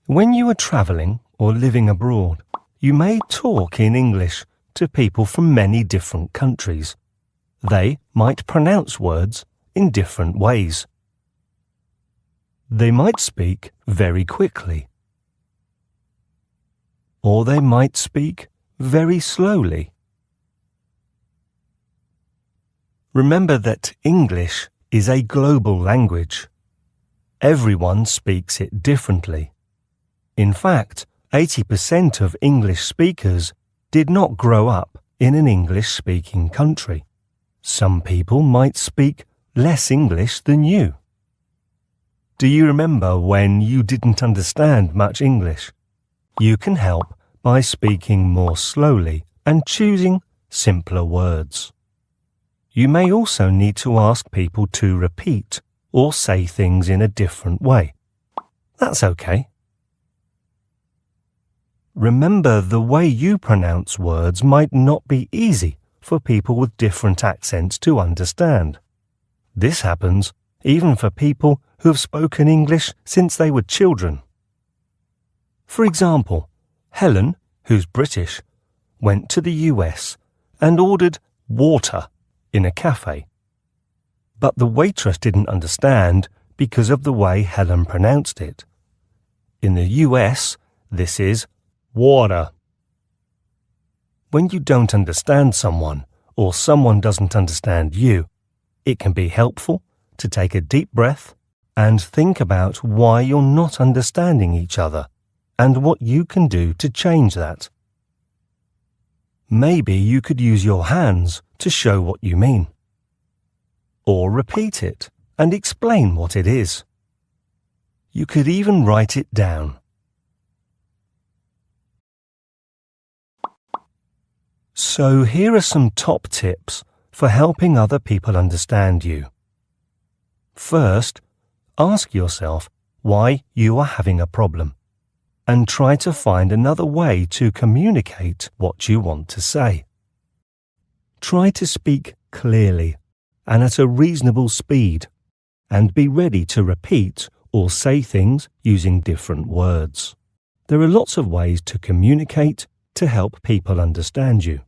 When you are travelling or living abroad, you may talk in English to people from many different countries. They might pronounce words in different ways. They might speak very quickly, or they might speak very slowly. Remember that English is a global language. Everyone speaks it differently. In fact, 80% of English speakers did not grow up in an English-speaking country. Some people might speak less English than you. Do you remember when you didn't understand much English? You can help by speaking more slowly and choosing simpler words. You may also need to ask people to repeat or say things in a different way. That's okay. Remember, the way you pronounce words might not be easy for people with different accents to understand. This happens even for people who have spoken English since they were children. For example, Helen, who's British, went to the US and ordered water in a cafe. But the waitress didn't understand because of the way Helen pronounced it. In the US, this is water. When you don't understand someone, or someone doesn't understand you, it can be helpful to take a deep breath and think about why you're not understanding each other and what you can do to change that. Maybe you could use your hands to show what you mean. Or repeat it and explain what it is. You could even write it down. So here are some top tips for helping other people understand you. First, ask yourself why you are having a problem and try to find another way to communicate what you want to say. Try to speak clearly and at a reasonable speed, and be ready to repeat or say things using different words. There are lots of ways to communicate to help people understand you.